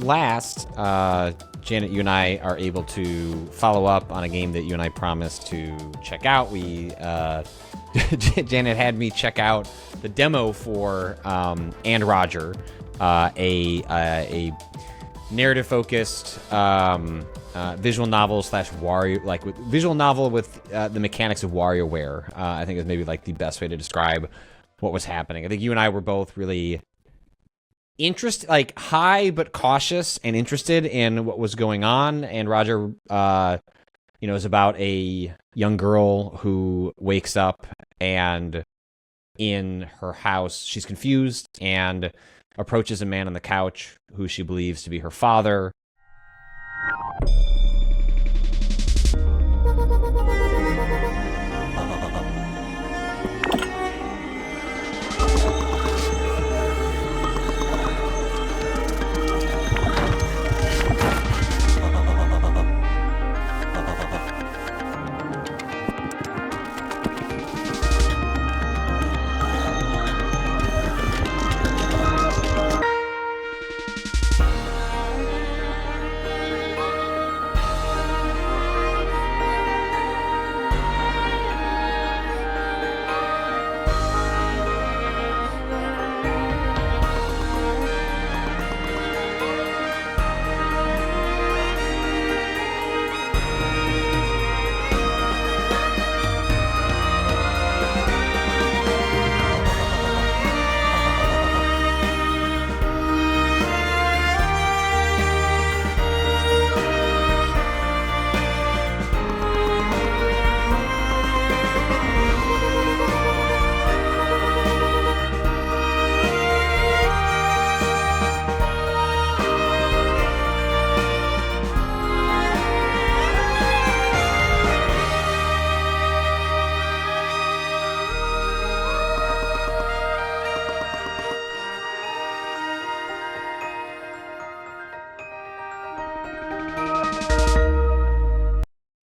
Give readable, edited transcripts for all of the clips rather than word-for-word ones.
last, Janet, you and I are able to follow up on a game that you and I promised to check out. Janet had me check out the demo for And Roger, a narrative-focused visual novel slash visual novel with the mechanics of WarioWare. I think is maybe like the best way to describe what was happening. I think you and I were both really high but cautious and interested in what was going on. And Roger, is about a young girl who wakes up and in her house she's confused and approaches a man on the couch who she believes to be her father.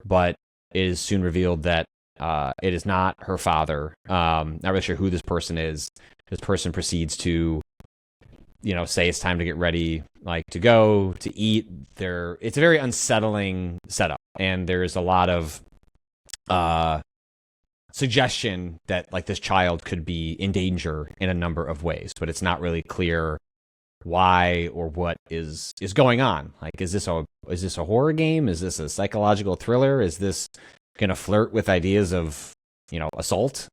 But it is soon revealed that it is not her father. Not really sure who this person is. This person proceeds to, say it's time to get ready, to go, to eat. It's a very unsettling setup. And there's a lot of suggestion that, this child could be in danger in a number of ways. But it's not really clear why or what is going on. Is this a horror game? Is this a psychological thriller? Is this gonna flirt with ideas of assault?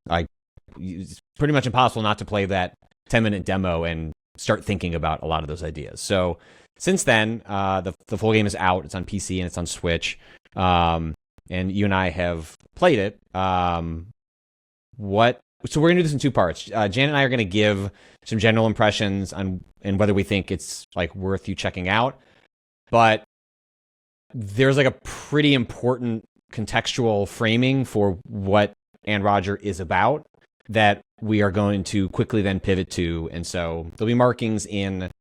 It's pretty much impossible not to play that 10-minute demo and start thinking about a lot of those ideas. So since then, the full game is out. It's on PC and it's on Switch, and you and I have played it. So we're gonna do this in two parts. Janet and I are gonna give some general impressions on and whether we think it's worth you checking out. But there's a pretty important contextual framing for what And Roger is about that we are going to quickly then pivot to. And so there'll be markings in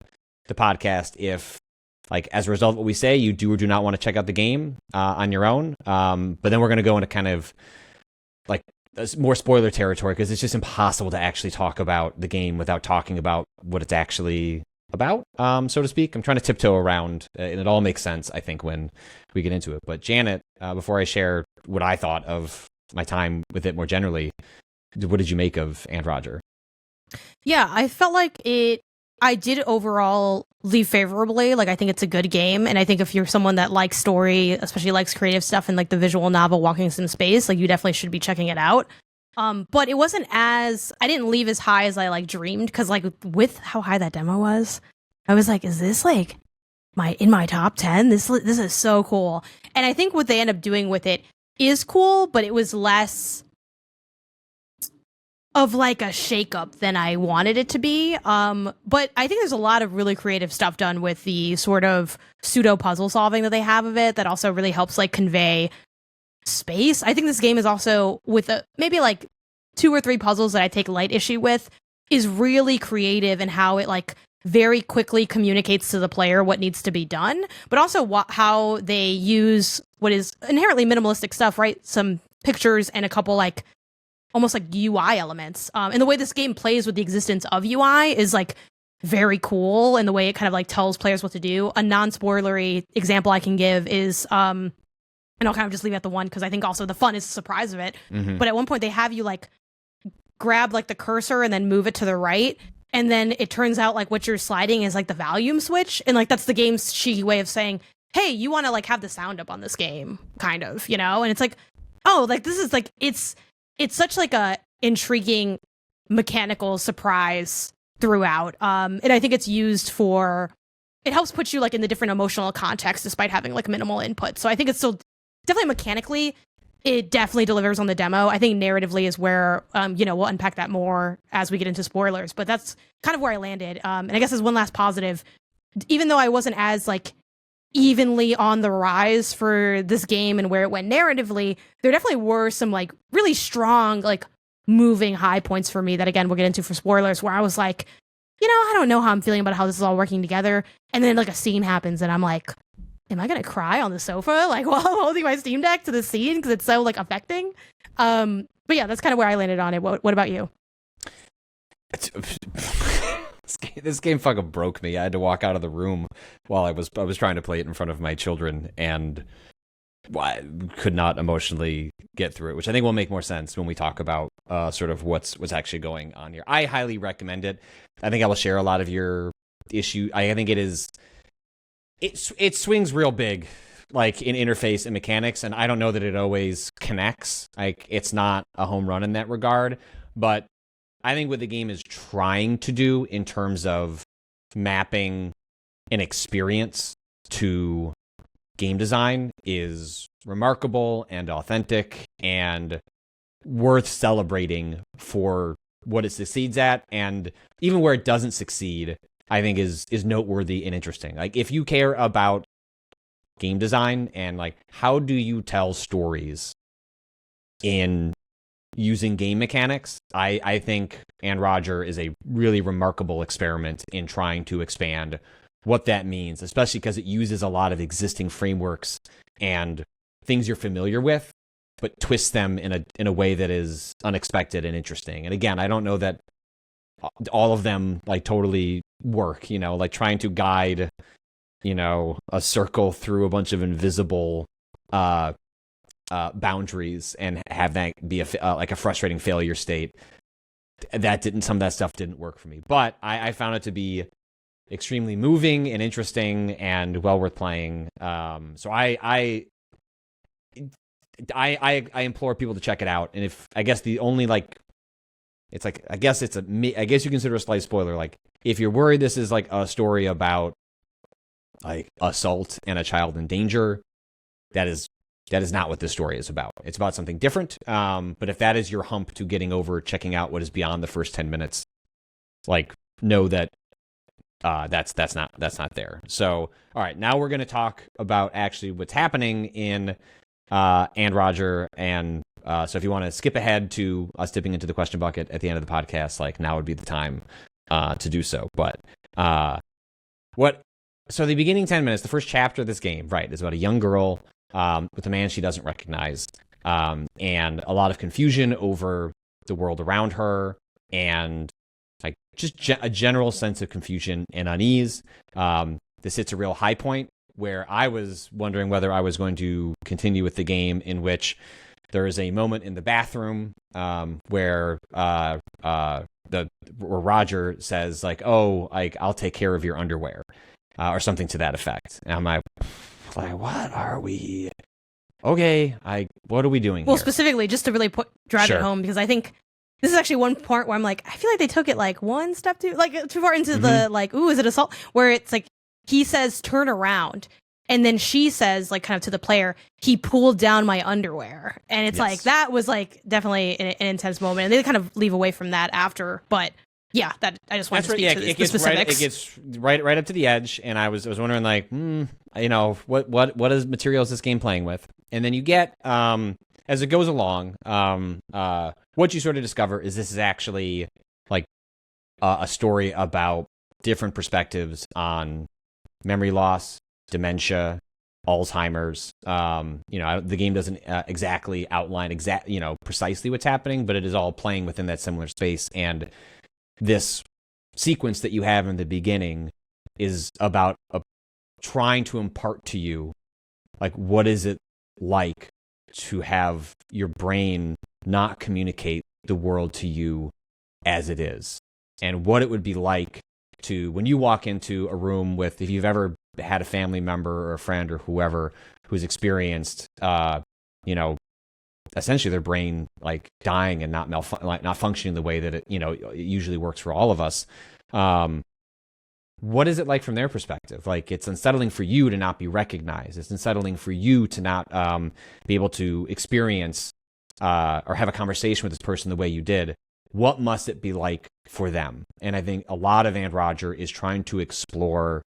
the podcast if, as a result of what we say, you do or do not want to check out the game on your own. But then we're going to go into kind of more spoiler territory because it's just impossible to actually talk about the game without talking about what it's actually about, so to speak. I'm trying to tiptoe around, and it all makes sense, I think, when we get into it. But Janet, before I share what I thought of my time with it more generally, what did you make of And Roger? Yeah, I felt like I did overall leave favorably. I think it's a good game, and I think if you're someone that likes story, especially likes creative stuff and the visual novel Walking Sim Space, you definitely should be checking it out. But it wasn't I didn't leave as high as I dreamed, because with how high that demo was, I was is this in my top 10? This is so cool. And I think what they end up doing with it is cool, but it was less of a shakeup than I wanted it to be. But I think there's a lot of really creative stuff done with the sort of pseudo puzzle solving that they have of it that also really helps convey space. I think this game is also, with maybe 2 or 3 puzzles that I take light issue with, is really creative in how it very quickly communicates to the player what needs to be done, but also how they use what is inherently minimalistic stuff, right? Some pictures and a couple almost UI elements. And the way this game plays with the existence of UI is very cool in the way it kind of like tells players what to do. A non-spoilery example I can give is and I'll kind of just leave it at the one because I think also the fun is the surprise of it. Mm-hmm. But at one point they have you like grab like the cursor and then move it to the right, and then it turns out like what you're sliding is like the volume switch, and like that's the game's cheeky way of saying, hey, you want to like have the sound up on this game, kind of, you know? And it's like, oh, like this is like it's such like a intriguing mechanical surprise throughout. And I think it's used for, it helps put you like in the different emotional context despite having like minimal input. So I think it's still definitely mechanically, it definitely delivers on the demo. I think narratively is where, you know, we'll unpack that more as we get into spoilers, but that's kind of where I landed. And I guess as one last positive, even though I wasn't as like evenly on the rise for this game and where it went narratively, there definitely were some like really strong, like moving high points for me that again, we'll get into for spoilers, where I was like, you know, I don't know how I'm feeling about how this is all working together. And then like a scene happens and I'm like, am I going to cry on the sofa? Like while I'm holding my Steam Deck to the scene because it's so like affecting. But yeah, that's kind of where I landed on it. What about you? This game fucking broke me. I had to walk out of the room while I was trying to play it in front of my children, and I could not emotionally get through it, which I think will make more sense when we talk about sort of what's actually going on here. I highly recommend it. I think I will share a lot of your issue. I think it swings real big, like in interface and mechanics, and I don't know that it always connects. Like it's not a home run in that regard, but I think what the game is trying to do in terms of mapping an experience to game design is remarkable and authentic and worth celebrating for what it succeeds at, and even where it doesn't succeed, I think is noteworthy and interesting. Like if you care about game design and like how do you tell stories in using game mechanics, I think And Roger is a really remarkable experiment in trying to expand what that means, especially because it uses a lot of existing frameworks and things you're familiar with, but twists them in a way that is unexpected and interesting. And again, I don't know that all of them like totally work, you know, like trying to guide, you know, a circle through a bunch of invisible boundaries and have that be like a frustrating failure state. Some of that stuff didn't work for me, but I found it to be extremely moving and interesting and well worth playing. So I implore people to check it out. And if I guess the only like, it's like, I guess you consider a slight spoiler. Like if you're worried this is like a story about like assault and a child in danger, that is not what this story is about. It's about something different. But if that is your hump to getting over checking out what is beyond the first 10 minutes, like know that that's not there. So, all right, now we're going to talk about actually what's happening in And Roger. And so if you want to skip ahead to us dipping into the question bucket at the end of the podcast, like now would be the time to do so. But so the beginning 10 minutes, the first chapter of this game, right, is about a young girl with a man she doesn't recognize, and a lot of confusion over the world around her, and like just a general sense of confusion and unease. This hits a real high point where I was wondering whether I was going to continue with the game, in which there is a moment in the bathroom where Roger says like, "Oh, like I'll take care of your underwear," or something to that effect. And I'm like, what are we? Okay, what are we doing well, here? Specifically, just to really drive it home, because I think this is actually one part where I'm like, I feel like they took it like one step too far into the like, ooh, is it assault? Where it's like he says turn around, and then she says like kind of to the player, he pulled down my underwear, and it's like that was like definitely an intense moment, and they kind of leave away from that after, but. Yeah, that I just wanted to speak to the specifics. It gets right up to the edge, and I was wondering like, you know, what is material is this game playing with? And then you get as it goes along, what you sort of discover is this is actually like a story about different perspectives on memory loss, dementia, Alzheimer's. You know, the game doesn't exactly outline precisely what's happening, but it is all playing within that similar space. And this sequence that you have in the beginning is about trying to impart to you, like, what is it like to have your brain not communicate the world to you as it is, and what it would be like to, when you walk into a room with, if you've ever had a family member or a friend or whoever who's experienced, essentially their brain like dying and not functioning the way that it usually works for all of us. What is it like from their perspective? Like, it's unsettling for you to not be recognized. It's unsettling for you to not be able to experience or have a conversation with this person the way you did. What must it be like for them? And I think a lot of And Roger is trying to explore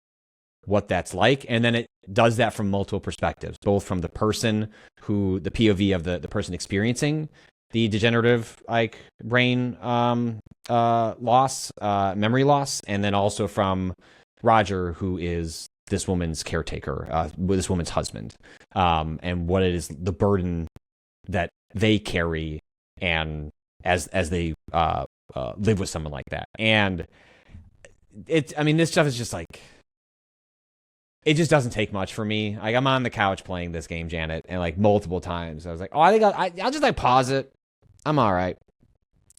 what that's like. And then it does that from multiple perspectives, both from the person the POV of the person experiencing the degenerative like brain loss, memory loss, and then also from Roger, who is this woman's caretaker, this woman's husband, and what it is, the burden that they carry, and as they live with someone like that. And this stuff is just like, it just doesn't take much for me. Like, I'm on the couch playing this game, Janet, and like multiple times I was like, oh, I think I'll just like pause it. I'm all right.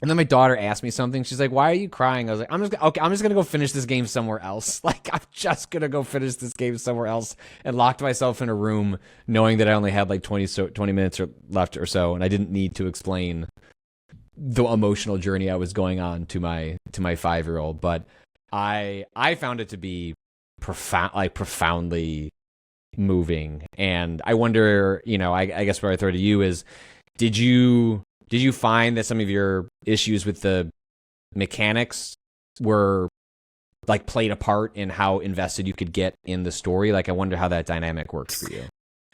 And then my daughter asked me something. She's like, why are you crying? I was like, I'm just going to go finish this game somewhere else. Like, I'm just going to go finish this game somewhere else, and locked myself in a room knowing that I only had like 20 minutes left or so. And I didn't need to explain the emotional journey I was going on to my 5-year-old. But I found it to be profoundly moving. And I wonder, I guess what I throw to you is, did you find that some of your issues with the mechanics were like played a part in how invested you could get in the story? Like, I wonder how that dynamic worked for you.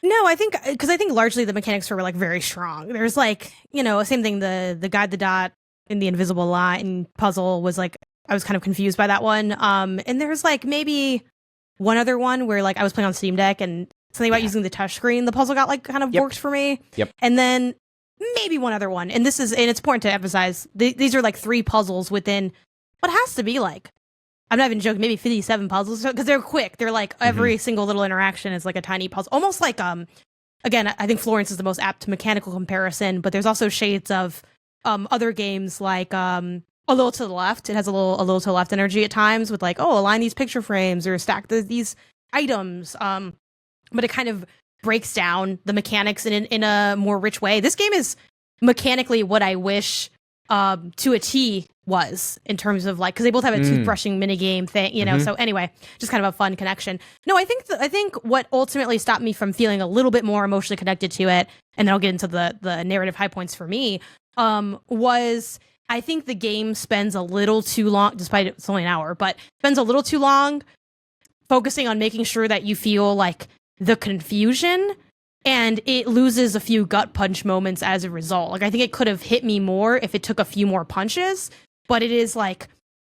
No, I think largely the mechanics were like very strong. There's like, same thing, the guide the dot in the invisible line puzzle was like, I was kind of confused by that one. And there's like maybe one other one where like I was playing on Steam Deck, and something about using the touchscreen, the puzzle got like kind of worked for me. Yep. And then maybe one other one. And it's important to emphasize, these are like 3 puzzles within what has to be like, I'm not even joking, maybe 57 puzzles, because they're quick. They're like every single little interaction is like a tiny puzzle. Almost like, again, I think Florence is the most apt mechanical comparison, but there's also shades of other games like A Little to the Left. It has a little to the left energy at times with like, oh, align these picture frames or stack these items. But it kind of breaks down the mechanics in a more rich way. This game is mechanically what I wish to a T was, in terms of like, because they both have a toothbrushing minigame thing, so anyway, just kind of a fun connection. No, I think what ultimately stopped me from feeling a little bit more emotionally connected to it, and then I'll get into the narrative high points for me, was I think the game spends a little too long, despite it's only an hour, but spends a little too long focusing on making sure that you feel like the confusion, and it loses a few gut punch moments as a result. Like, I think it could have hit me more if it took a few more punches, but it is like,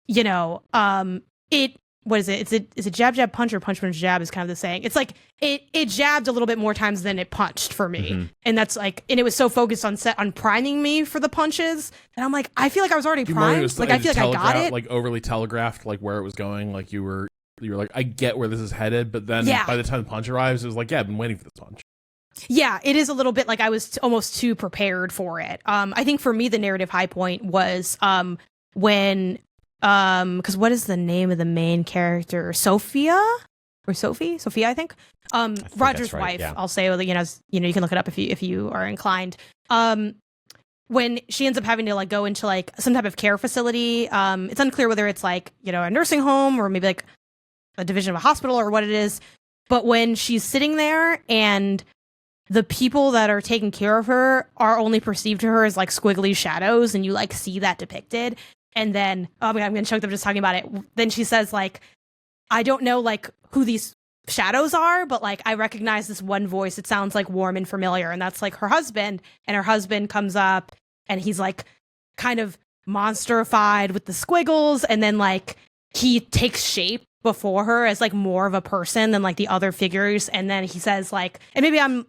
what is it? Is it jab, jab, punch, or punch, punch, jab is kind of the saying. It's like, it jabbed a little bit more times than it punched for me. And that's like, and it was so focused on priming me for the punches, and I'm like, I feel like I was already primed. Like, I feel like I got it. Like, overly telegraphed, like, where it was going. Like, you were like, I get where this is headed, but then by the time the punch arrives, it was like, yeah, I've been waiting for this punch. Yeah, it is a little bit like I was almost too prepared for it. I think for me, the narrative high point was when, because what is the name of the main character? Sophia, I think. Roger's right, wife. yeah. I'll say, you can look it up if you are inclined. When she ends up having to like go into like some type of care facility, it's unclear whether it's like, a nursing home or maybe like a division of a hospital or what it is. But when she's sitting there and the people that are taking care of her are only perceived to her as like squiggly shadows, and you like see that depicted. And then, oh my God, I'm getting choked up just talking about it. Then she says like, I don't know like who these shadows are, but like I recognize this one voice. It sounds like warm and familiar. And that's like her husband. And her husband comes up and he's like kind of monsterified with the squiggles. And then like he takes shape before her as like more of a person than like the other figures. And then he says like, and maybe I'm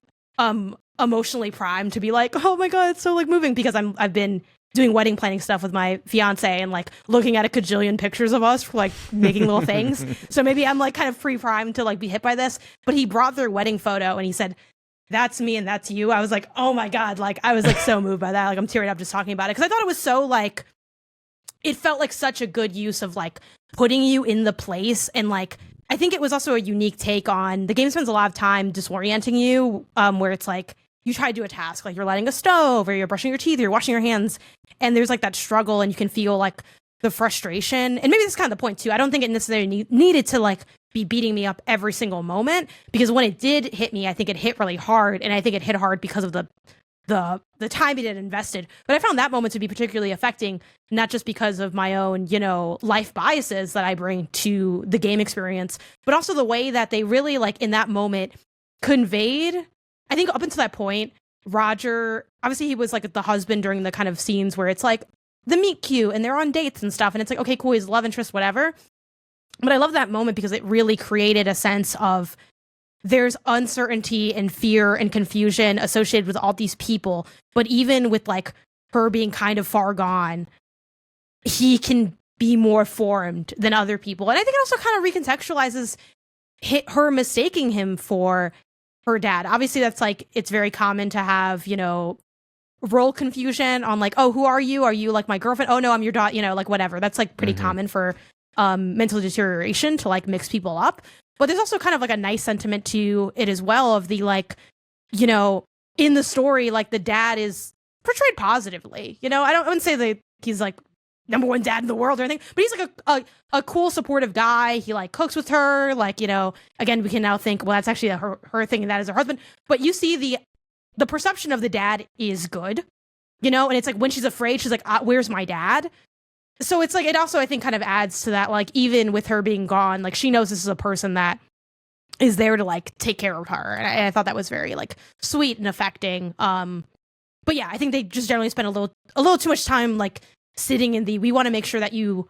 emotionally primed to be like, oh my God, it's so like moving, because I've been doing wedding planning stuff with my fiance and like looking at a cajillion pictures of us for like making little things. So maybe I'm like kind of pre-primed to like be hit by this. But he brought their wedding photo and he said, "That's me and that's you." I was like, oh my God. Like I was like so moved by that. Like I'm tearing up just talking about it. Cause I thought it was so like, it felt like such a good use of like putting you in the place. And like, I think it was also a unique take on the game spends a lot of time disorienting you, where it's like, you try to do a task, like you're lighting a stove or you're brushing your teeth or you're washing your hands. And there's like that struggle and you can feel like the frustration. And maybe this is kind of the point too. I don't think it necessarily needed to like be beating me up every single moment, because when it did hit me, I think it hit really hard. And I think it hit hard because of the time it had invested. But I found that moment to be particularly affecting, not just because of my own, you know, life biases that I bring to the game experience, but also the way that they really like in that moment conveyed. I think up until that point, Roger, obviously he was like the husband during the kind of scenes where it's like the meet cute and they're on dates and stuff. And it's like, okay, cool, he's love interest, whatever. But I love that moment because it really created a sense of there's uncertainty and fear and confusion associated with all these people. But even with like her being kind of far gone, he can be more formed than other people. And I think it also kind of recontextualizes her mistaking him for her dad. Obviously, that's like, it's very common to have, you know, role confusion on like, oh, who are you? Are you like my girlfriend? Oh, no, I'm your daughter, you know, like whatever. That's like pretty common for mental deterioration to like mix people up. But there's also kind of like a nice sentiment to it as well of the like, you know, in the story, like the dad is portrayed positively. You know, I wouldn't say that he's like number one dad in the world or anything, but he's like a cool, supportive guy. He like cooks with her. Like, you know, again, we can now think, well, that's actually her thing and that is her husband. But you see the perception of the dad is good, you know, and it's like when she's afraid, she's like, where's my dad? So it's like, it also, I think, kind of adds to that, like, even with her being gone, like, she knows this is a person that is there to, like, take care of her. And I thought that was very, like, sweet and affecting. But yeah, I think they just generally spend a little too much time, like, sitting in we want to make sure that you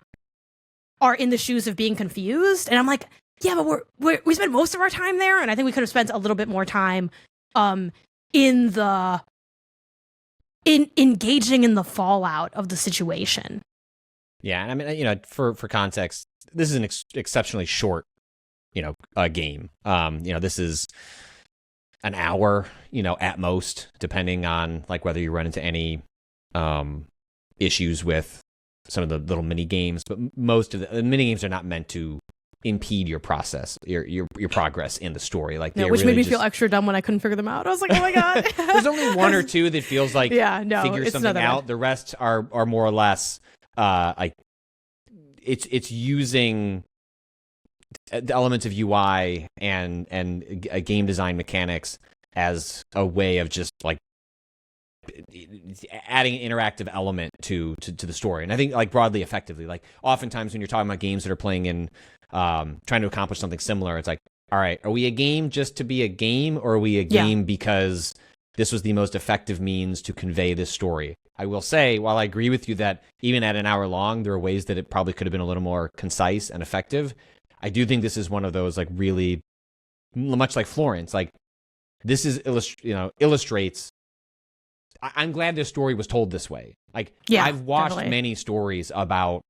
are in the shoes of being confused. And I'm like, yeah, but we spend most of our time there. And I think we could have spent a little bit more time in engaging in the fallout of the situation. Yeah, and I mean, you know, for context, this is an exceptionally short, you know, game. You know, this is an hour, you know, at most, depending on like whether you run into any issues with some of the little mini games. But most of the mini games are not meant to impede your process, your progress in the story. Like, which really made me feel extra dumb when I couldn't figure them out. I was like, oh my God. There's only one or two that feels like figure something out. Bad. The rest are more or less like it's using the elements of UI and game design mechanics as a way of just like adding an interactive element to the story. And I think like broadly effectively, like oftentimes when you're talking about games that are playing in trying to accomplish something similar, it's like, all right, are we a game just to be a game, or are we a game because this was the most effective means to convey this story? I will say, while I agree with you that even at an hour long, there are ways that it probably could have been a little more concise and effective. I do think this is one of those like really, much like Florence, like this is illustrates. I'm glad this story was told this way. Like, I've watched many stories about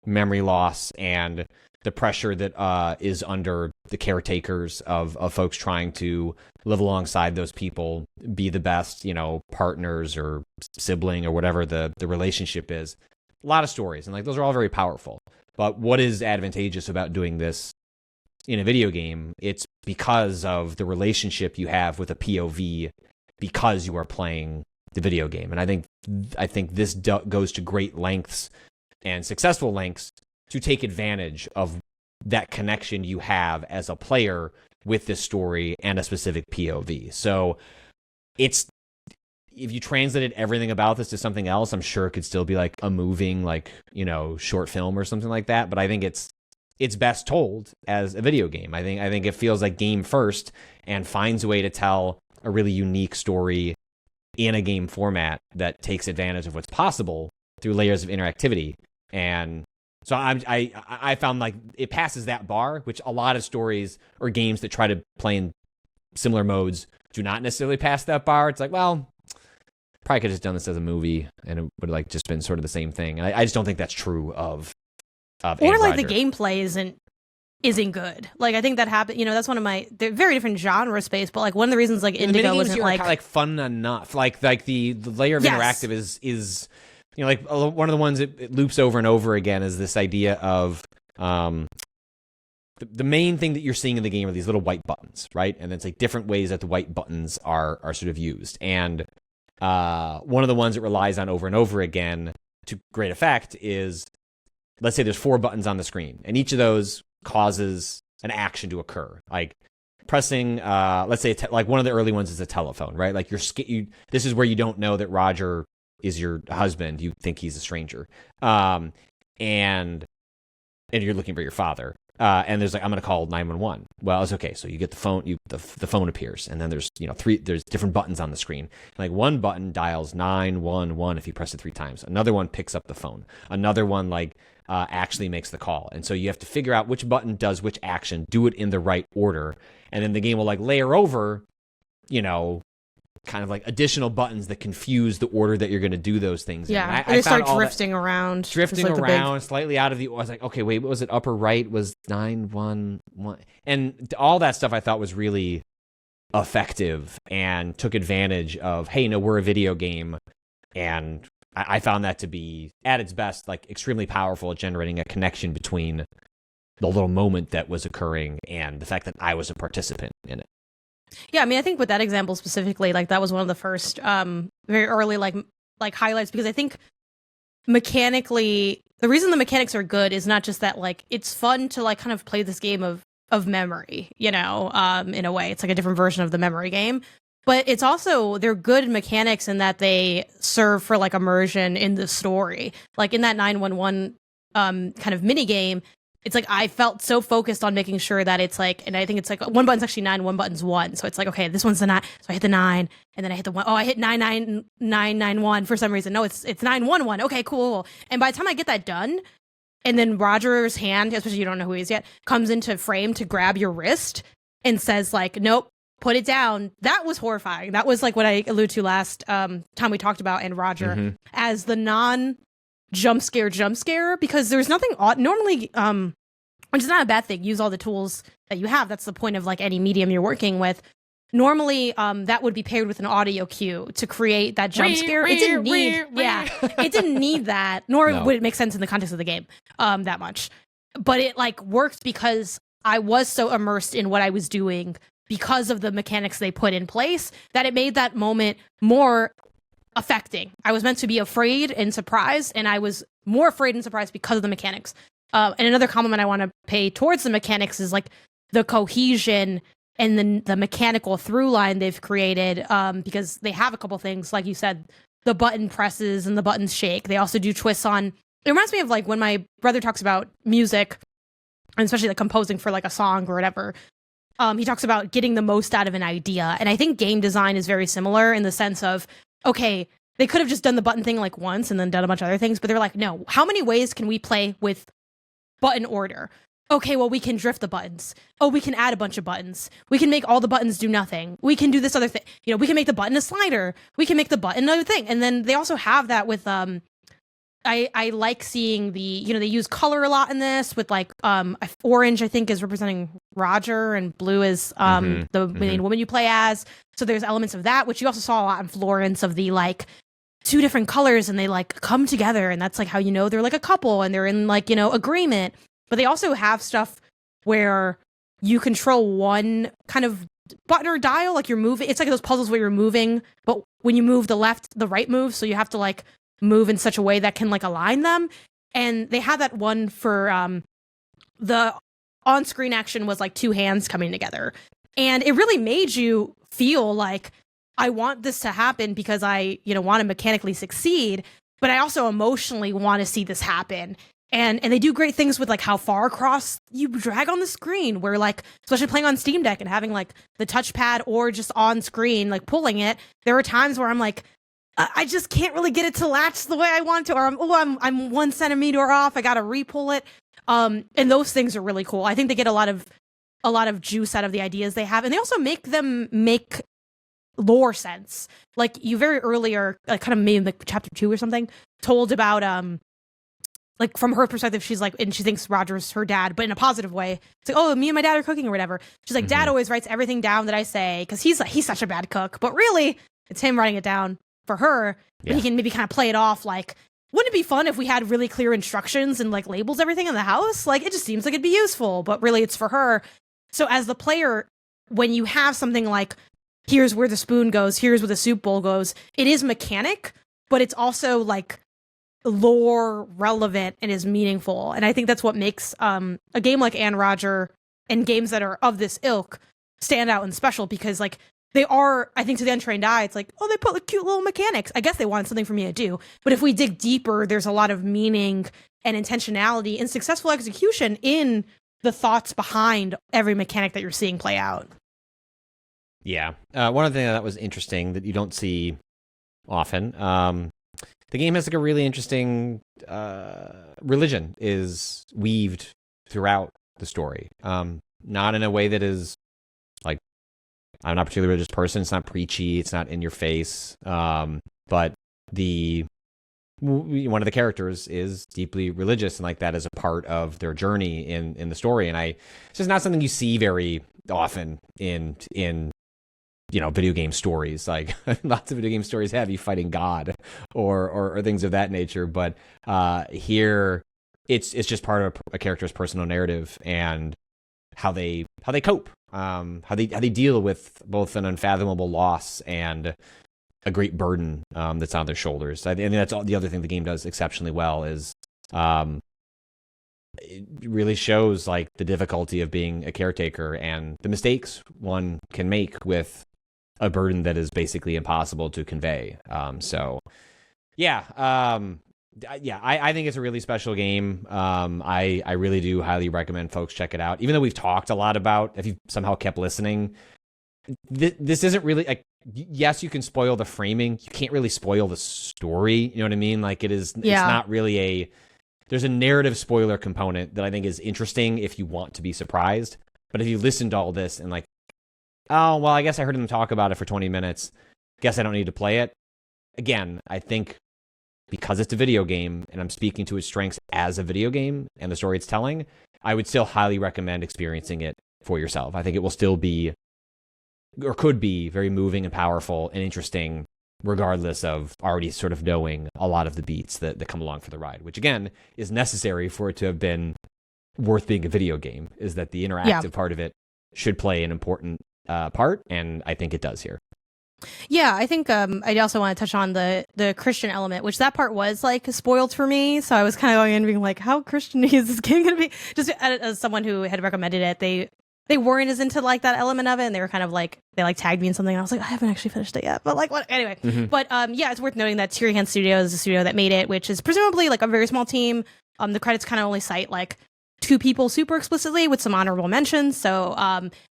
memory loss and the pressure that is under the caretakers of folks trying to live alongside those people, be the best, you know, partners or sibling or whatever the relationship is. A lot of stories, and like those are all very powerful. But what is advantageous about doing this in a video game? It's because of the relationship you have with a POV because you are playing the video game. And I think this goes to great lengths and successful lengths to take advantage of that connection you have as a player with this story and a specific POV. So it's, if you translated everything about this to something else, I'm sure it could still be like a moving, like, you know, short film or something like that. But I think it's best told as a video game. I think it feels like game first and finds a way to tell a really unique story in a game format that takes advantage of what's possible through layers of interactivity. And so I found like it passes that bar, which a lot of stories or games that try to play in similar modes do not necessarily pass that bar. It's like, well, probably could have just done this as a movie, and it would like just been sort of the same thing. And I just don't think that's true of or like Roger. the gameplay isn't good. Like I think that happened. That's one of they're very different genre space, but like one of the reasons like Indigo isn't like kind of like fun enough. Like the layer of interactive is like one of the ones it loops over and over again is this idea of the main thing that you're seeing in the game are these little white buttons, right? And it's like different ways that the white buttons are sort of used. And one of the ones it relies on over and over again to great effect is, let's say there's 4 buttons on the screen, and each of those causes an action to occur. Like pressing, let's say like one of the early ones is a telephone, right? Like this is where you don't know that Roger is your husband. You think he's a stranger. And you're looking for your father. And there's like, I'm going to call 911. Well, it's okay. So you get the phone, the phone appears, and then there's, there's different buttons on the screen. Like one button dials 911 if you press it 3 times. Another one picks up the phone. Another one actually makes the call. And so you have to figure out which button does which action, do it in the right order. And then the game will like layer over, kind of like additional buttons that confuse the order that you're going to do those things in. They start drifting around. Drifting around, slightly out of the... I was like, okay, wait, what was it? Upper right was 911. And all that stuff I thought was really effective and took advantage of, hey, no, we're a video game. And I found that to be, at its best, like extremely powerful at generating a connection between the little moment that was occurring and the fact that I was a participant in it. Yeah, I mean, I think with that example specifically, like that was one of the first very early like highlights, because I think mechanically the reason the mechanics are good is not just that like it's fun to like kind of play this game of memory, in a way. It's like a different version of the memory game. But it's also, they're good mechanics in that they serve for like immersion in the story. Like in that 911 kind of mini game, it's like I felt so focused on making sure that it's like, and I think it's like one button's actually 9, one button's 1. So it's like, okay, this one's the 9. So I hit the 9, and then I hit the 1. Oh, I hit 99991 for some reason. No, it's 911. Okay, cool. And by the time I get that done, and then Roger's hand, especially you don't know who he is yet, comes into frame to grab your wrist and says like, nope, put it down. That was horrifying. That was like what I alluded to last time we talked about and Roger as the non jump scare, because there's nothing normally, which is not a bad thing. Use all the tools that you have. That's the point of like any medium you're working with. Normally, that would be paired with an audio cue to create that jump scare. It didn't need, it didn't need that, nor would it make sense in the context of the game that much. But it like worked because I was so immersed in what I was doing because of the mechanics they put in place that it made that moment more affecting. I was meant to be afraid and surprised, and I was more afraid and surprised because of the mechanics. And another compliment I want to pay towards the mechanics is like the cohesion and the mechanical through line they've created, because they have a couple things, like you said, the button presses and the buttons shake. They also do twists on. It reminds me of like when my brother talks about music, and especially like composing for like a song or whatever. He talks about getting the most out of an idea. And I think game design is very similar in the sense of, okay, they could have just done the button thing like once and then done a bunch of other things, but they're like, no, how many ways can we play with button order? Okay, well, we can drift the buttons. Oh, we can add a bunch of buttons. We can make all the buttons do nothing. We can do this other thing. We can make the button a slider. We can make the button another thing. And then they also have that with, I like seeing the, they use color a lot in this with like, orange, I think, is representing Roger, and blue is the main woman you play as. So there's elements of that, which you also saw a lot in Florence, of the like 2 different colors and they like come together. And that's like how they're like a couple and they're in like, agreement. But they also have stuff where you control one kind of button or dial, like you're moving. It's like those puzzles where you're moving, but when you move the left, the right moves. So you have to like move in such a way that can like align them. And they had that one for the on-screen action was like 2 hands coming together. And it really made you feel like, I want this to happen because I, want to mechanically succeed, but I also emotionally want to see this happen. And they do great things with like how far across you drag on the screen, where like, especially playing on Steam Deck and having like the touchpad or just on screen, like pulling it. There are times where I'm like, I just can't really get it to latch the way I want to, or I'm 1 centimeter off. I got to re-pull it. And those things are really cool. I think they get a lot of juice out of the ideas they have. And they also make them make lore sense. Like you very earlier, like kind of maybe in like chapter 2 or something, told about like from her perspective, she's like, and she thinks Roger's her dad, but in a positive way. It's like, oh, me and my dad are cooking or whatever. She's like, Dad always writes everything down that I say because he's such a bad cook, but really it's him writing it down for her. But he can maybe kind of play it off like, wouldn't it be fun if we had really clear instructions and like labels everything in the house? Like it just seems like it'd be useful, but really it's for her. So as the player, when you have something like, here's where the spoon goes, here's where the soup bowl goes, it is mechanic, but it's also like lore relevant and is meaningful. And I think that's what makes a game like Anne Roger and games that are of this ilk stand out and special, because like they are, I think to the untrained eye, it's like, oh, they put like cute little mechanics. I guess they wanted something for me to do. But if we dig deeper, there's a lot of meaning and intentionality and successful execution in the thoughts behind every mechanic that you're seeing play out. Yeah. One of the things that was interesting that you don't see often, the game has like a really interesting religion is weaved throughout the story. Not in a way that is like, I'm not a particularly religious person. It's not preachy. It's not in your face. But one of the characters is deeply religious, and like that is a part of their journey in the story. And it's just not something you see very often in video game stories. Like lots of video game stories have you fighting God or things of that nature, but here it's just part of a character's personal narrative and how they cope, how they deal with both an unfathomable loss and a great burden that's on their shoulders. I think that's the other thing the game does exceptionally well is it really shows like the difficulty of being a caretaker and the mistakes one can make with a burden that is basically impossible to convey. I think it's a really special game. I really do highly recommend folks check it out. Even though we've talked a lot about, if you somehow kept listening, this isn't really like, yes, you can spoil the framing. You can't really spoil the story. You know what I mean? Like it's not really there's a narrative spoiler component that I think is interesting if you want to be surprised. But if you listen to all this and like, oh, well, I guess I heard them talk about it for 20 minutes. Guess I don't need to play it. Again, I think because it's a video game and I'm speaking to its strengths as a video game and the story it's telling, I would still highly recommend experiencing it for yourself. I think it will still be, or could be, very moving and powerful and interesting, regardless of already sort of knowing a lot of the beats that come along for the ride, which again is necessary for it to have been worth being a video game, is that the interactive part of it should play an important part, and I think it does here. Yeah, I think I also want to touch on the Christian element, which that part was like spoiled for me. So I was kind of going in being like, how Christian is this game going to be? Just as someone who had recommended it, they weren't as into like that element of it, and they were kind of like, they like tagged me in something, and I was like, I haven't actually finished it yet, but like what anyway. But it's worth noting that Teary Hand Studios is the studio that made it, which is presumably like a very small team. The credits kind of only cite like 2 people super explicitly with some honorable mentions. So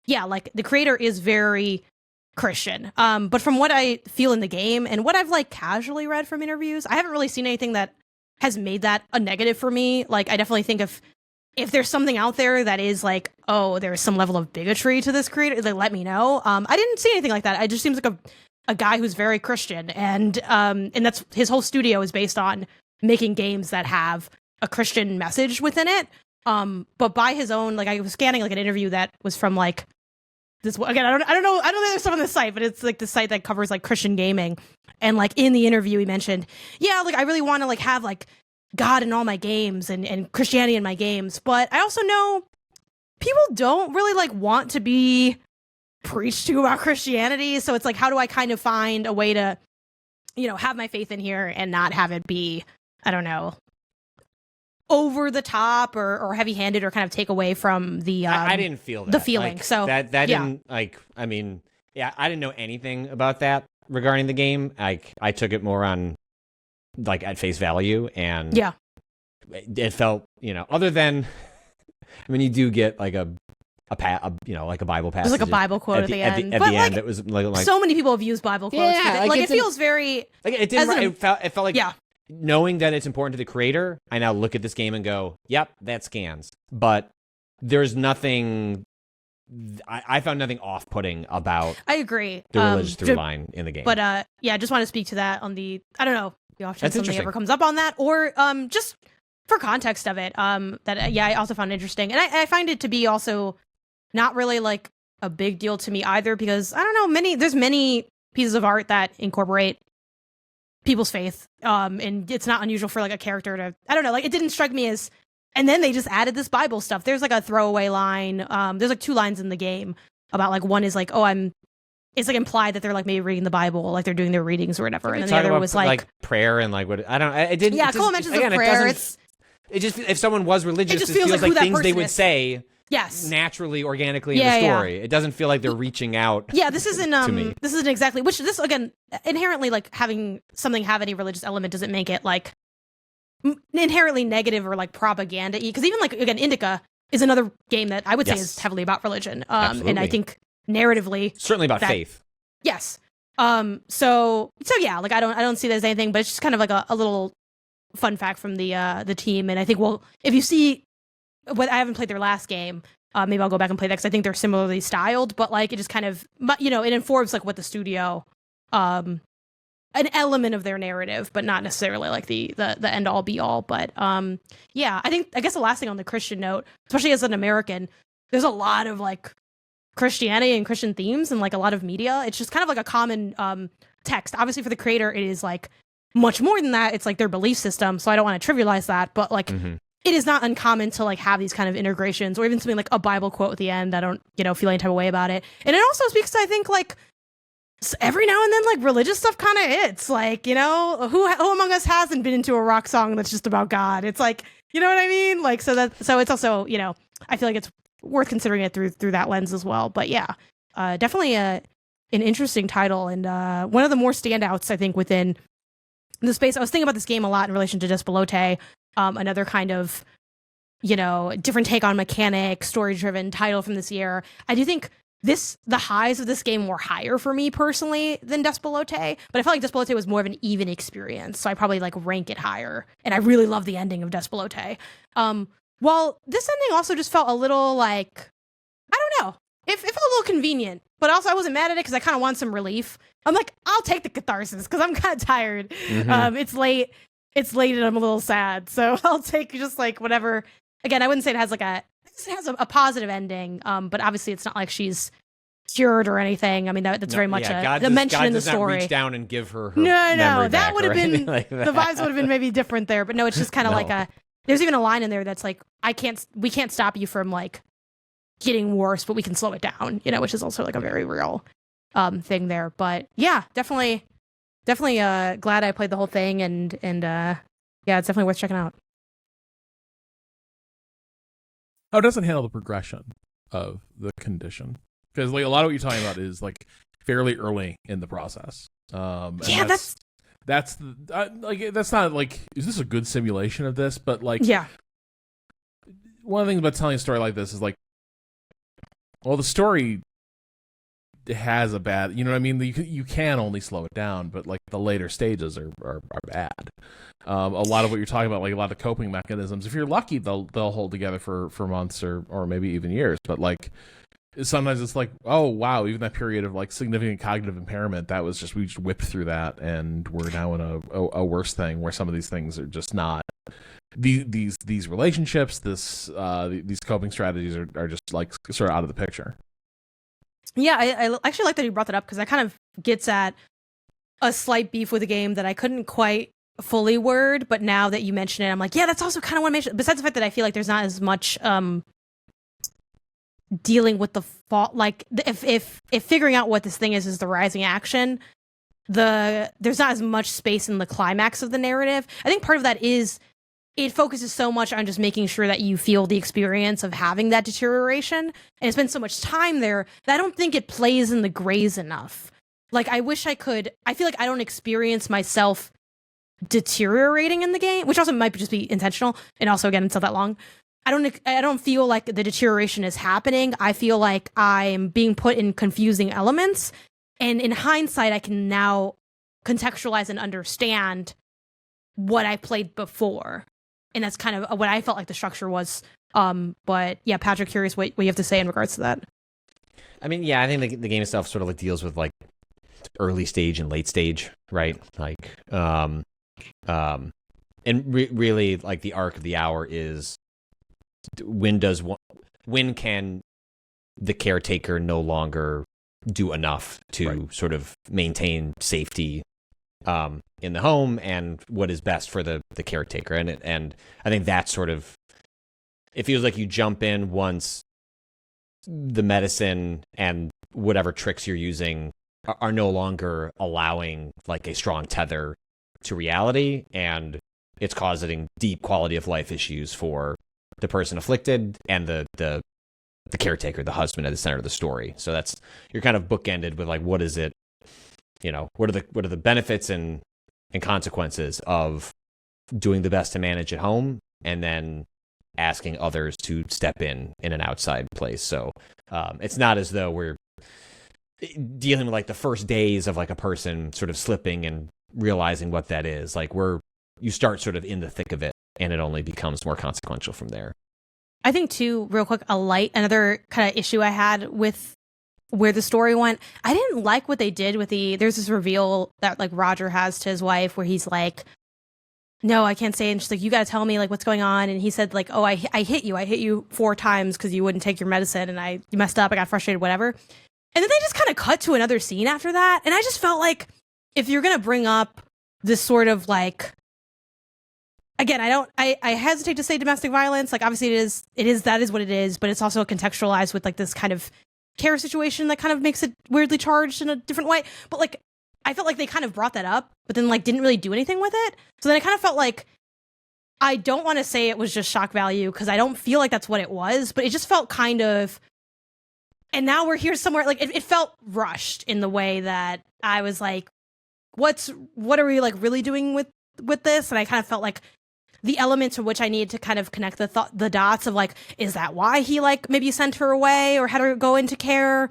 like the creator is very Christian. But from what I feel in the game and what I've like casually read from interviews, I haven't really seen anything that has made that a negative for me. Like I definitely think if there's something out there that is like, oh, there's some level of bigotry to this creator, like let me know. I didn't see anything like that. It just seems like a guy who's very Christian, and that's his whole studio is based on making games that have a Christian message within it. But by his own, like I was scanning like an interview that was from like this, again, I don't know there's stuff on the site, but it's like the site that covers like Christian gaming. And like in the interview he mentioned, like I really want to like have like God in all my games and Christianity in my games. But I also know people don't really like want to be preached to about Christianity. So it's like, how do I kind of find a way to, have my faith in here and not have it be, I don't know, over the top or heavy-handed or kind of take away from the I didn't feel that. The feeling. Like, so that didn't like, I mean, I didn't know anything about that regarding the game. Like I took it more on like at face value, and it felt, other than, I mean, you do get like a like a Bible passage. There's like a Bible quote at the end. At the end, it was like so many people have used Bible quotes. Yeah, like it feels very like it did. It felt like knowing that it's important to the creator. I now look at this game and go, "Yep, that scans." But there's nothing I found nothing off-putting about I agree. the religious through line in the game. But I just want to speak to that on the, I don't know, the off chance something interesting. ever comes up on that, or just for context of it, I also found interesting. And I find it to be also not really like a big deal to me either, because I don't know, there's many pieces of art that incorporate people's faith, and it's not unusual for like a character to, I don't know, like it didn't strike me as, and then they just added this Bible stuff. There's like a throwaway line, there's like 2 lines in the game about like, one is like, it's like implied that they're like maybe reading the Bible, like they're doing their readings or whatever, and then the other was like prayer and like what, I don't, it didn't, yeah, Cole mentions of prayer. It just, if someone was religious, it feels like things they would say yes, naturally, organically in the story. Yeah. It doesn't feel like they're reaching out. Yeah, this isn't this isn't exactly, which this again inherently, like having something have any religious element doesn't make it like inherently negative or like propaganda-y, because even like again Indica is another game that I would say is heavily about religion, and I think narratively certainly about faith. Yes. So yeah, like I don't see that as anything, but it's just kind of like a little fun fact from the team. And I think, well, if you see what, I haven't played their last game, maybe I'll go back and play that, because I think they're similarly styled, but like it just kind of, it informs like what the studio, an element of their narrative, but not necessarily like the end all be all. But yeah, I guess the last thing on the Christian note, especially as an American, there's a lot of like Christianity and Christian themes and like a lot of media. It's just kind of like a common text. Obviously for the creator, it is like much more than that. It's like their belief system, so I don't want to trivialize that, but like it is not uncommon to like have these kind of integrations, or even something like a Bible quote at the end. I don't feel any type of way about it. And it also speaks to, I think, like every now and then like religious stuff kind of hits, like, who among us hasn't been into a rock song that's just about God? It's like, you know what I mean? Like, so it's also, I feel like it's worth considering it through that lens as well. But yeah, definitely an interesting title, and one of the more standouts, I think, within the space. I was thinking about this game a lot in relation to Despelote, another kind of, different take on mechanic, story-driven title from this year. I do think the highs of this game were higher for me personally than Despelote, but I felt like Despelote was more of an even experience, so I probably like rank it higher. And I really love the ending of Despelote. While this ending also just felt a little like, I don't know, it felt a little convenient, but also I wasn't mad at it because I kind of want some relief. I'm like, I'll take the catharsis because I'm kind of tired. It's late and I'm a little sad, so I'll take just like whatever. Again, I wouldn't say it has a positive ending, but obviously it's not like she's cured or anything. I mean, that's very much the mention in the story. God does not reach down and give her no, that would have been like the vibes would have been maybe different there, but no, it's just kind of like there's even a line in there that's like, we can't stop you from like getting worse, but we can slow it down, which is also like a very real thing there. But yeah, definitely glad I played the whole thing, and yeah, it's definitely worth checking out. How does it handle the progression of the condition? Because like a lot of what you're talking about is like fairly early in the process. Yeah, that's not like, is this a good simulation of this? But like, yeah, one of the things about telling a story like this is like, well, the story has a bad, you know what I mean? You can only slow it down, but like the later stages are bad. A lot of what you're talking about, like a lot of coping mechanisms, if you're lucky, they'll hold together for months or maybe even years. But like sometimes it's like, oh wow, even that period of like significant cognitive impairment, we just whipped through that, and we're now in a worse thing where some of these things are just not. These relationships, these coping strategies are just like sort of out of the picture. Yeah, I actually like that you brought that up, because that kind of gets at a slight beef with the game that I couldn't quite fully word, but now that you mention it, I'm like, yeah, that's also kind of what I mentioned. Besides the fact that I feel like there's not as much dealing with the fault, like if figuring out what this thing is the rising action, there's not as much space in the climax of the narrative. I think part of that is it focuses so much on just making sure that you feel the experience of having that deterioration, and it spends so much time there that I don't think it plays in the grays enough. Like, I wish I could. I feel like I don't experience myself deteriorating in the game, which also might just be intentional, and also, again, it's not that long. I don't feel like the deterioration is happening. I feel like I'm being put in confusing elements, and in hindsight, I can now contextualize and understand what I played before. And that's kind of what I felt like the structure was. But yeah, Patrick, curious what you have to say in regards to that. I mean, yeah, I think the game itself sort of like deals with like early stage and late stage, right? Like, and really like the arc of the hour is when can the caretaker no longer do enough to sort of maintain safety in the home, and what is best for the caretaker, and I think that's sort of, it feels like you jump in once the medicine and whatever tricks you're using are no longer allowing like a strong tether to reality, and it's causing deep quality of life issues for the person afflicted and the caretaker, the husband, at the center of the story. So that's, you're kind of bookended with like, what is it, what are the benefits and consequences of doing the best to manage at home, and then asking others to step in an outside place. So it's not as though we're dealing with like the first days of like a person sort of slipping and realizing what that is. Like you start sort of in the thick of it, and it only becomes more consequential from there. I think too, real quick, another kind of issue I had with where the story went. I didn't like what they did with there's this reveal that like Roger has to his wife where he's like, no, I can't say. And she's like, you got to tell me like what's going on. And he said like, oh, I hit you 4 times because you wouldn't take your medicine, and you messed up. I got frustrated, whatever. And then they just kind of cut to another scene after that. And I just felt like if you're going to bring up this sort of like, again, I hesitate to say domestic violence. Like obviously that is what it is, but it's also contextualized with like this kind of care situation that kind of makes it weirdly charged in a different way. But like, I felt like they kind of brought that up, but then like didn't really do anything with it. So then I kind of felt like, I don't want to say it was just shock value because I don't feel like that's what it was, but it just felt kind of, and now we're here somewhere, like it felt rushed in the way that I was like, what are we like really doing with this? And I kind of felt like the element to which I needed to kind of connect the dots of like, is that why he like maybe sent her away or had her go into care?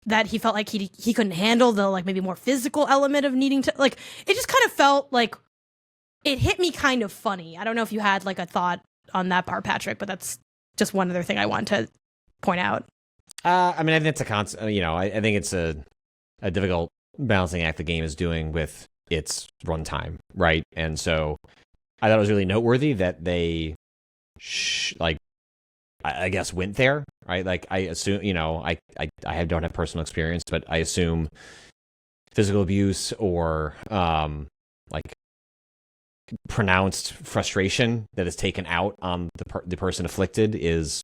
That he felt like he couldn't handle the like maybe more physical element of needing to, like, it just kind of felt like it hit me kind of funny. I don't know if you had like a thought on that part, Patrick, but that's just one other thing I want to point out. I mean, I think it's I think it's a difficult balancing act the game is doing with its runtime, right? And so I thought it was really noteworthy that they I guess went there, right? Like I assume, I don't have personal experience, but I assume physical abuse or like pronounced frustration that is taken out on the person afflicted is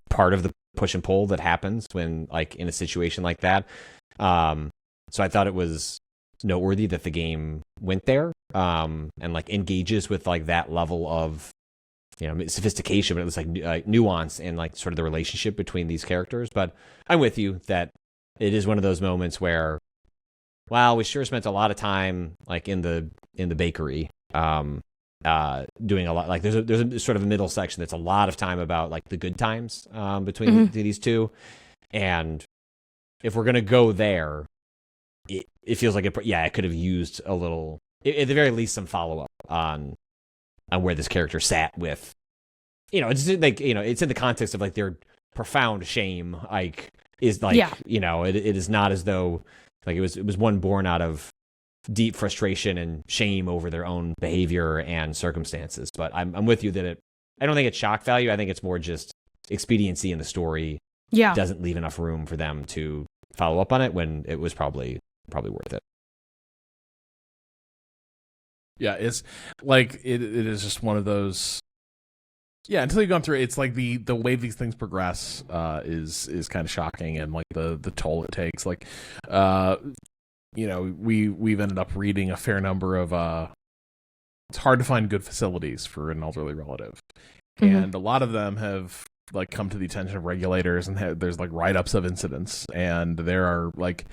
part of the push and pull that happens when like in a situation like that. So I thought it was noteworthy that the game went there and like engages with like that level of sophistication, but it was like nuance and like sort of the relationship between these characters. But I'm with you that it is one of those moments where, wow, we sure spent a lot of time like in the bakery doing a lot. Like there's a sort of a middle section that's a lot of time about like the good times between these two. And if we're gonna go there, it feels like it could have used a little, at the very least, some follow up on where this character sat with, it's like, it's in the context of like their profound shame, like is like, it is not as though like it was one born out of deep frustration and shame over their own behavior and circumstances. But I'm with you that I don't think it's shock value. I think it's more just expediency in the story. Yeah. Doesn't leave enough room for them to follow up on it when it was probably worth it. Yeah, it's like it is just one of those. Yeah, until you've gone through it, it's like the way these things progress is kind of shocking, and like the toll it takes. Like, we've ended up reading a fair number of. It's hard to find good facilities for an elderly relative, and a lot of them have like come to the attention of regulators, and there's like write-ups of incidents, and there are like.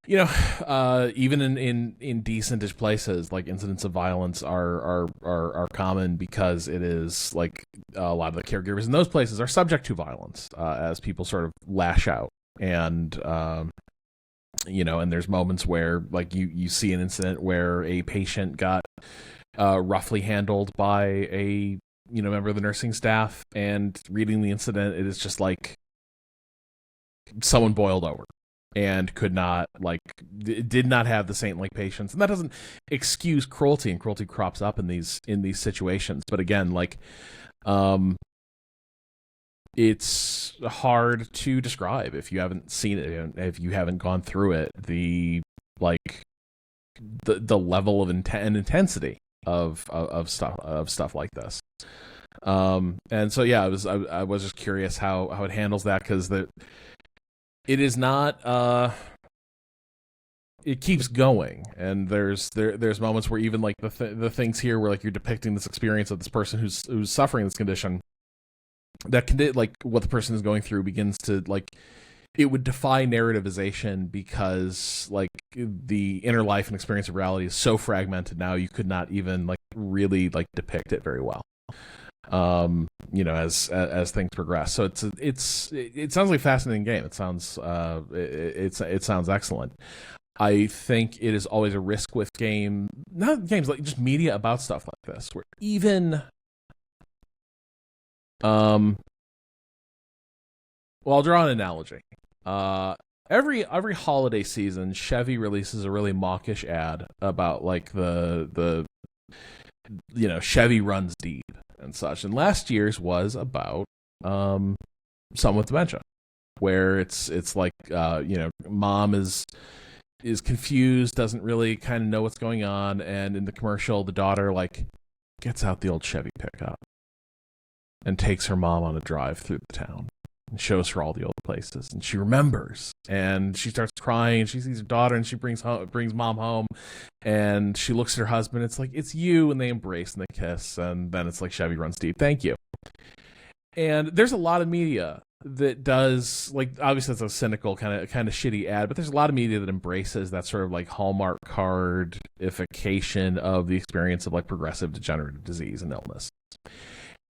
Even in decentish places, like incidents of violence are common because it is like a lot of the caregivers in those places are subject to violence as people sort of lash out, and and there's moments where like you see an incident where a patient got roughly handled by a member of the nursing staff, and reading the incident, it is just like someone boiled over and could not did not have the saint-like patience, and that doesn't excuse cruelty, and cruelty crops up in these situations. But again, it's hard to describe if you haven't seen it, if you haven't gone through it, the level of intensity of stuff like this. And so yeah, I was just curious how it handles that, because it is not it keeps going, and there's moments where even like the things here where like you're depicting this experience of this person who's suffering this condition, that like what the person is going through begins to like, it would defy narrativization, because like the inner life and experience of reality is so fragmented now, you could not even like really like depict it very well, as things progress. So it sounds like a fascinating game. It sounds it sounds excellent. I think it is always a risk with not games, like just media about stuff like this, where even well, I'll draw an analogy. Every holiday season, Chevy releases a really mawkish ad about like the Chevy runs deep and such. And last year's was about someone with dementia, where it's like mom is confused, doesn't really kind of know what's going on, and in the commercial, the daughter like gets out the old Chevy pickup and takes her mom on a drive through the town and shows her all the old places, and she remembers, and she starts crying. She sees her daughter, and she brings mom home, and she looks at her husband. It's like, it's you, and they embrace and they kiss, and then it's like Chevy runs deep. Thank you. And there's a lot of media that does, like, obviously it's a cynical kind of shitty ad, but there's a lot of media that embraces that sort of like Hallmark cardification of the experience of like progressive degenerative disease and illness.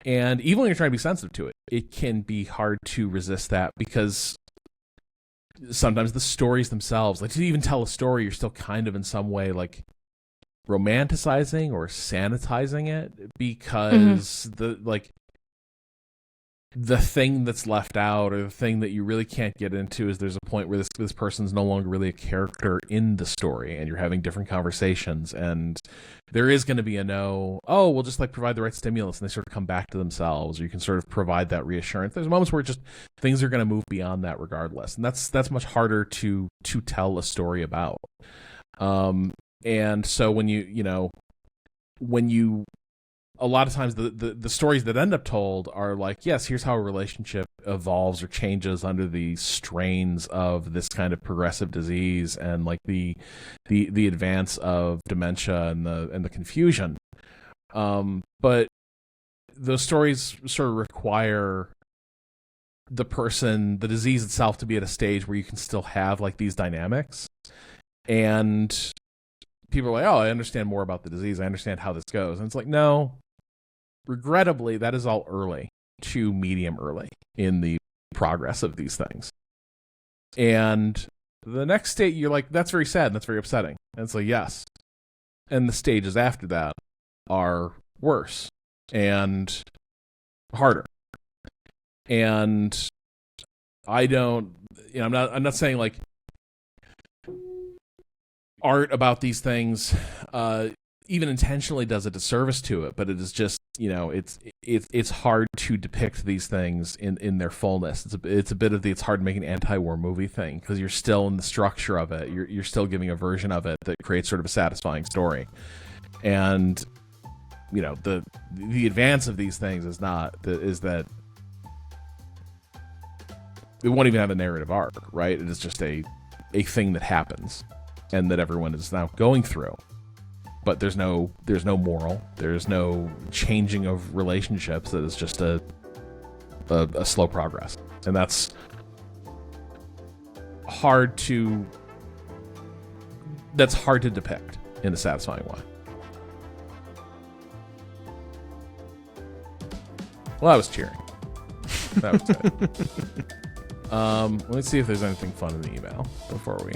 And even when you're trying to be sensitive to it, it can be hard to resist that, because sometimes the stories themselves, like to even tell a story, you're still kind of in some way like romanticizing or sanitizing it, because the thing that's left out, or the thing that you really can't get into, is there's a point where this person's no longer really a character in the story, and you're having different conversations, and there is going to be we'll just like provide the right stimulus, and they sort of come back to themselves, or you can sort of provide that reassurance. There's moments where just things are going to move beyond that regardless, and that's much harder to tell a story about. And so when you a lot of times the stories that end up told are like, yes, here's how a relationship evolves or changes under the strains of this kind of progressive disease, and like the advance of dementia and the confusion. But those stories sort of require the disease itself to be at a stage where you can still have like these dynamics. And people are like, oh, I understand more about the disease, I understand how this goes. And it's like, no. Regrettably, that is all early to medium early in the progress of these things. And the next state, you're like, that's very sad and that's very upsetting. And it's like, yes. And the stages after that are worse and harder. And I'm not saying like art about these things even intentionally does a disservice to it, but it is just, it's hard to depict these things in their fullness. It's a bit of it's hard to make an anti-war movie thing, because you're still in the structure of it. You're still giving a version of it that creates sort of a satisfying story. And the advance of these things is that it won't even have a narrative arc, right? It is just a thing that happens and that everyone is now going through. But there's no moral, there's no changing of relationships. It is just a slow progress, and that's hard to depict in a satisfying way. Well, I was cheering. That was good. Let's see if there's anything fun in the email before we.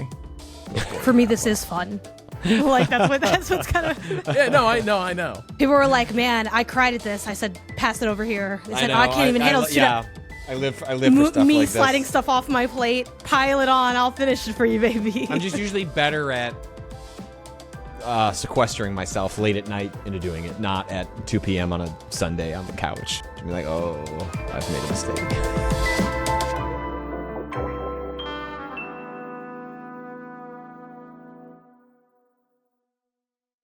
For me, this is fun. Like that's what's kind of. Yeah, no, I know. People were like, "Man, I cried at this." I said, "Pass it over here." They said, "I can't even handle it." Yeah. I live for stuff me like sliding this. stuff off my plate. Pile it on. I'll finish it for you, baby. I'm just usually better at sequestering myself late at night into doing it, not at 2 p.m. on a Sunday on the couch. To be like, oh, I've made a mistake.